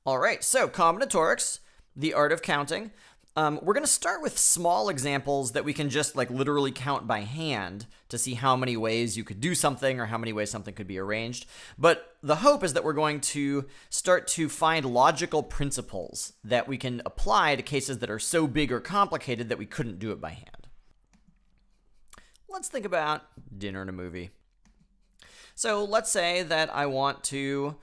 All right, so combinatorics, the art of counting. We're going to start with small examples that we can just like literally count by hand to see how many ways you could do something or how many ways something could be arranged. But the hope is that we're going to start to find logical principles that we can apply to cases that are so big or complicated that we couldn't do it by hand. Let's think about dinner and a movie. So let's say that I want to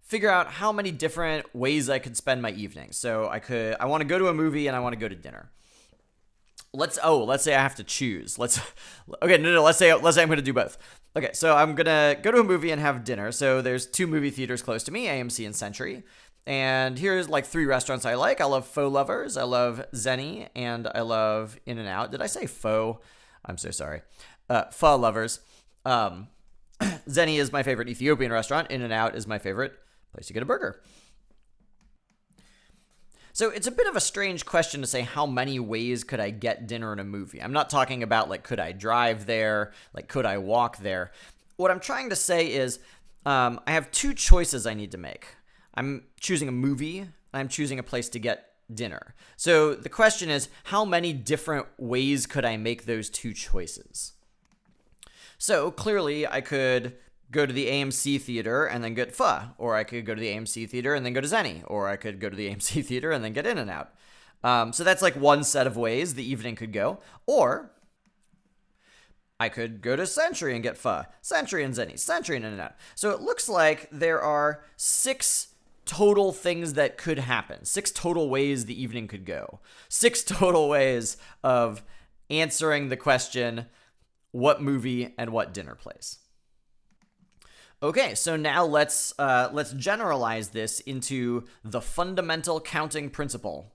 figure out how many different ways I could spend my evening. So I want to go to a movie and I want to go to dinner. Let's say I have to choose. Let's say I'm going to do both. Okay, so I'm going to go to a movie and have dinner. So there's two movie theaters close to me, AMC and Century. And here's like three restaurants I like. I love Faux Lovers, I love Zenny, and I love In-N-Out. Did I say faux? I'm so sorry. Pho Lovers. Zenny is my favorite Ethiopian restaurant. In-N-Out is my favorite place to get a burger. So it's a bit of a strange question to say how many ways could I get dinner in a movie. I'm not talking about like could I drive there, like could I walk there. What I'm trying to say is I have two choices I need to make. I'm choosing a movie and I'm choosing a place to get dinner. So the question is how many different ways could I make those two choices? So clearly I could go to the AMC theater and then get pho, or I could go to the AMC theater and then go to Zenny, or I could go to the AMC theater and then get In-N-Out. So that's like one set of ways the evening could go. Or I could go to Century and get pho, Century and Zenny, Century and In-N-Out. So it looks like there are 6 total things that could happen, 6 total ways the evening could go, 6 total ways of answering the question, what movie and what dinner place. Okay, so now let's generalize this into the fundamental counting principle.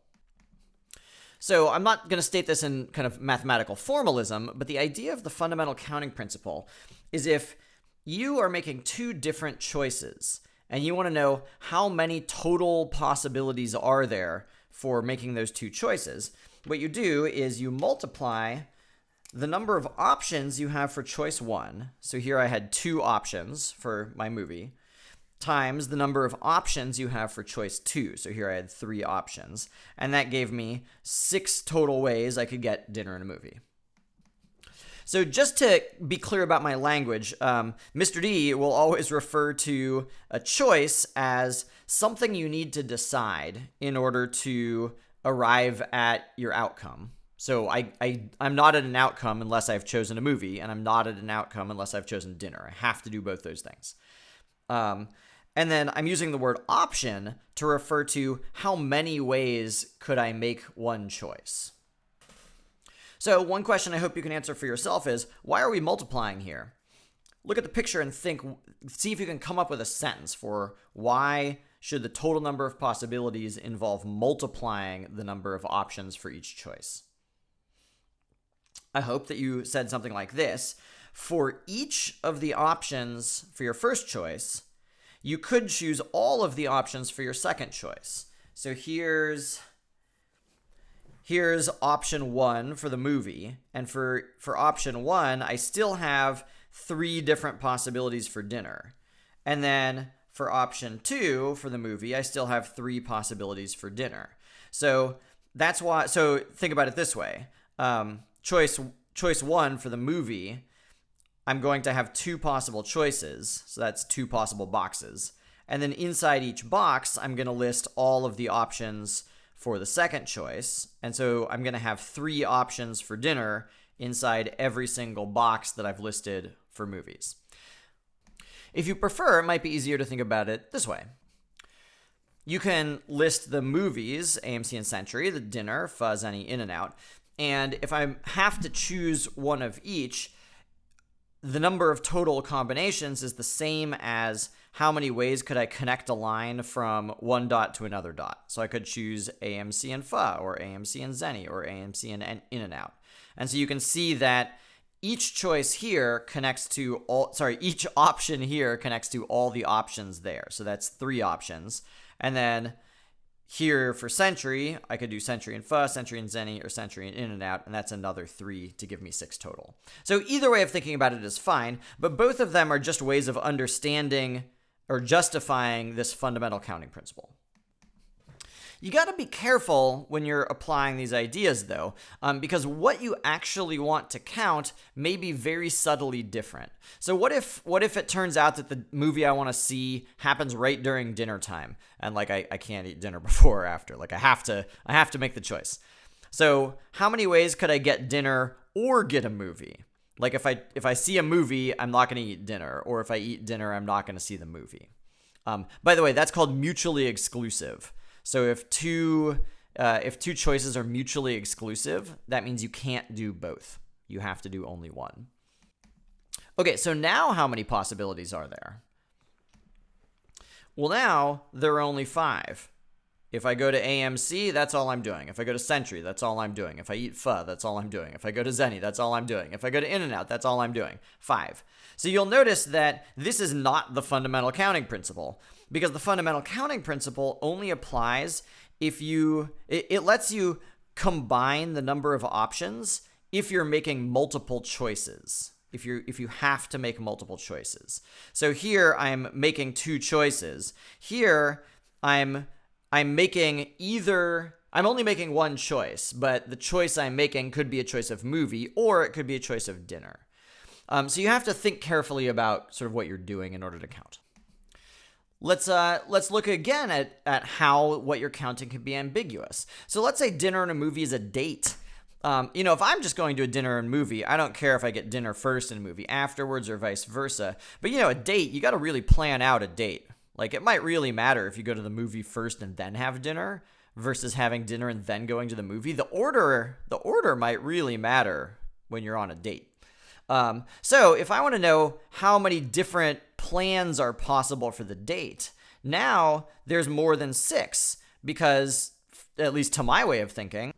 So I'm not going to state this in kind of mathematical formalism, but the idea of the fundamental counting principle is if you are making 2 different choices and you want to know how many total possibilities are there for making those 2 choices, what you do is you multiply the number of options you have for choice 1, so here I had 2 options for my movie, times the number of options you have for choice 2, so here I had 3 options, and that gave me 6 total ways I could get dinner and a movie. So just to be clear about my language, Mr. D will always refer to a choice as something you need to decide in order to arrive at your outcome. So I'm not at an outcome unless I've chosen a movie, and I'm not at an outcome unless I've chosen dinner. I have to do both those things. And then I'm using the word option to refer to how many ways could I make one choice. So one question I hope you can answer for yourself is, why are we multiplying here? Look at the picture and see if you can come up with a sentence for why should the total number of possibilities involve multiplying the number of options for each choice. I hope that you said something like this. For each of the options for your first choice, you could choose all of the options for your second choice. So here's option 1 for the movie, and for option 1, I still have 3 different possibilities for dinner. And then for option 2 for the movie, I still have 3 possibilities for dinner. So that's why, so think about it this way. Choice 1 for the movie, I'm going to have 2 possible choices, so that's 2 possible boxes. And then inside each box, I'm going to list all of the options for the second choice. And so I'm going to have 3 options for dinner inside every single box that I've listed for movies. If you prefer, it might be easier to think about it this way. You can list the movies, AMC and Century, the dinner, pho, Zenny, In-N-Out. And if I have to choose one of each, the number of total combinations is the same as how many ways could I connect a line from one dot to another dot. So I could choose AMC and pho, or AMC and Zenny, or AMC and In-N-Out. And so you can see that each choice here connects to each option here connects to all the options there. So that's 3 options. And then here for Century, I could do Century and pho, Century and Zenny, or Century and In-N-Out, and that's another 3 to give me 6 total. So either way of thinking about it is fine, but both of them are just ways of understanding or justifying this fundamental counting principle. You got to be careful when you're applying these ideas, though, because what you actually want to count may be very subtly different. So what if it turns out that the movie I want to see happens right during dinner time, and like I can't eat dinner before or after? Like I have to make the choice. So how many ways could I get dinner or get a movie? Like if I see a movie, I'm not going to eat dinner, or if I eat dinner, I'm not going to see the movie. By the way, that's called mutually exclusive. So if two choices are mutually exclusive, that means you can't do both. You have to do only one. Okay, so now how many possibilities are there? Well, now there are only 5. If I go to AMC, that's all I'm doing. If I go to Century, that's all I'm doing. If I eat pho, that's all I'm doing. If I go to Zenny, that's all I'm doing. If I go to In-N-Out, that's all I'm doing. 5. So you'll notice that this is not the fundamental counting principle, because the fundamental counting principle only applies if it lets you combine the number of options if you're making multiple choices. If you have to make multiple choices. So here I'm making 2 choices. Here I'm making I'm only making one choice, but the choice I'm making could be a choice of movie, or it could be a choice of dinner. So you have to think carefully about sort of what you're doing in order to count. Let's look again at how what you're counting can be ambiguous. So let's say dinner and a movie is a date. If I'm just going to a dinner and movie, I don't care if I get dinner first and a movie afterwards or vice versa. But a date, you got to really plan out a date. Like it might really matter if you go to the movie first and then have dinner versus having dinner and then going to the movie. The order might really matter when you're on a date. So if I want to know how many different plans are possible for the date, now there's more than 6, because, at least to my way of thinking,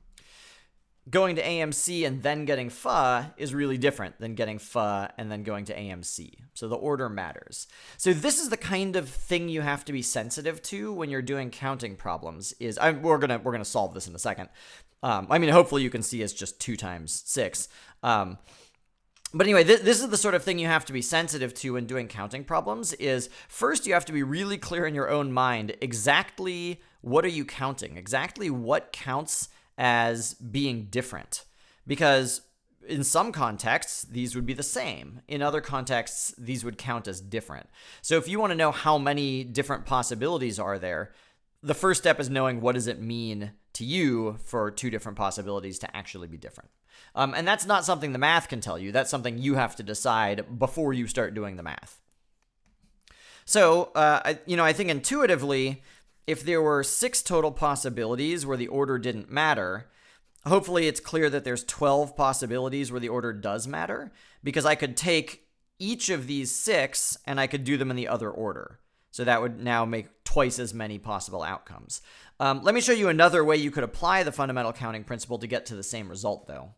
going to AMC and then getting pho is really different than getting pho and then going to AMC. So the order matters. So this is the kind of thing you have to be sensitive to when you're doing counting problems. We're gonna solve this in a second. Hopefully you can see it's just 2 times 6. But anyway, this is the sort of thing you have to be sensitive to when doing counting problems. Is first you have to be really clear in your own mind exactly what are you counting, exactly what counts as being different. Because in some contexts, these would be the same. In other contexts, these would count as different. So if you want to know how many different possibilities are there, the first step is knowing what does it mean to you for 2 different possibilities to actually be different. And that's not something the math can tell you. That's something you have to decide before you start doing the math. So, I think intuitively, if there were 6 total possibilities where the order didn't matter, hopefully it's clear that there's 12 possibilities where the order does matter, because I could take each of these 6 and I could do them in the other order. So that would now make twice as many possible outcomes. Let me show you another way you could apply the fundamental counting principle to get to the same result, though.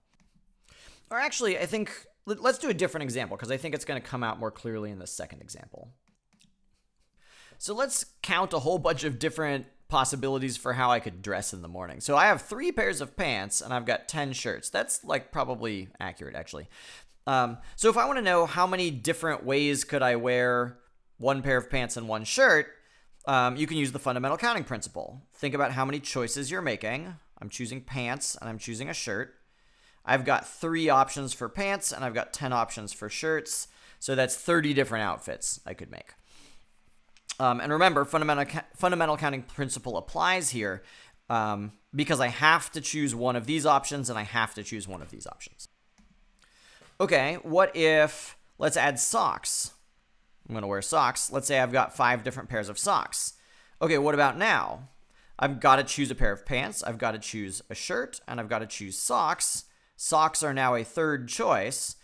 Or actually, I think, let's do a different example, because I think it's going to come out more clearly in the second example. So let's count a whole bunch of different possibilities for how I could dress in the morning. So I have 3 pairs of pants, and I've got 10 shirts. That's probably accurate, actually. So if I want to know how many different ways could I wear 1 pair of pants and 1 shirt, you can use the fundamental counting principle. Think about how many choices you're making. I'm choosing pants, and I'm choosing a shirt. I've got 3 options for pants, and I've got 10 options for shirts. So that's 30 different outfits I could make. And remember, fundamental counting principle applies here because I have to choose one of these options, and I have to choose one of these options. Okay, what if, let's add socks. I'm going to wear socks. Let's say I've got 5 different pairs of socks. Okay, what about now? I've got to choose a pair of pants, I've got to choose a shirt, and I've got to choose socks. Socks are now a 3rd choice.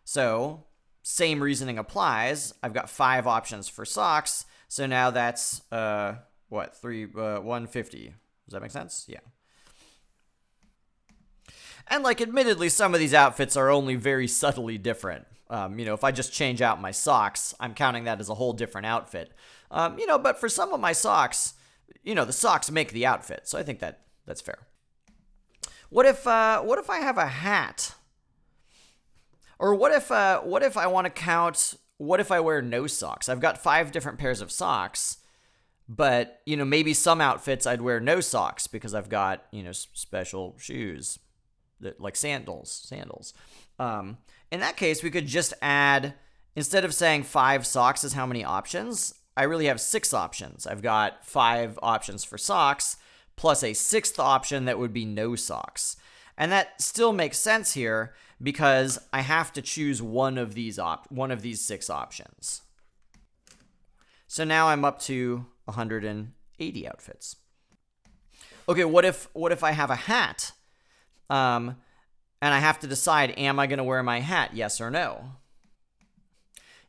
So same reasoning applies. I've got 5 options for socks. So now that's 150. Does that make sense? Yeah. And admittedly, some of these outfits are only very subtly different. If I just change out my socks, I'm counting that as a whole different outfit. But for some of my socks, the socks make the outfit. So I think that's fair. What if I have a hat? Or what if I want to count what if I wear no socks? I've got 5 different pairs of socks, but, maybe some outfits I'd wear no socks because I've got, special shoes, like sandals. In that case, we could just add, instead of saying 5 socks is how many options, I really have 6 options. I've got 5 options for socks, plus a 6th option that would be no socks. And that still makes sense here because I have to choose one of these 6 options. So now I'm up to 180 outfits. Okay, what if I have a hat? And I have to decide, am I going to wear my hat, yes or no?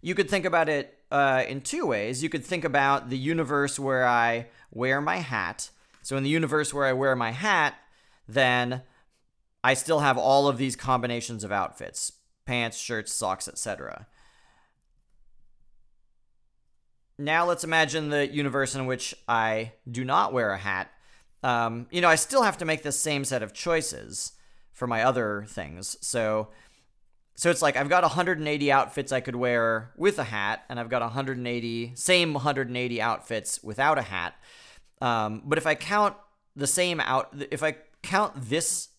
You could think about it in 2 ways. You could think about the universe where I wear my hat. So in the universe where I wear my hat, then I still have all of these combinations of outfits: pants, shirts, socks, etc. Now let's imagine the universe in which I do not wear a hat. I still have to make the same set of choices for my other things. So it's like I've got 180 outfits I could wear with a hat, and I've got 180 outfits without a hat. But if I count this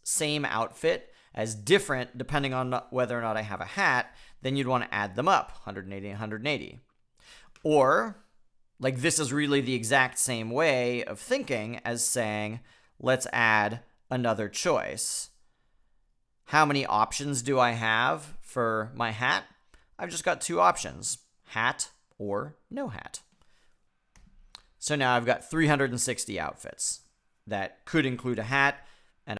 same outfit as different depending on whether or not I have a hat, then you'd want to add them up, 180 and 180. Or, like, this is really the exact same way of thinking as saying, let's add another choice. How many options do I have for my hat? I've just got 2 options, hat or no hat. So now I've got 360 outfits. That could include a hat,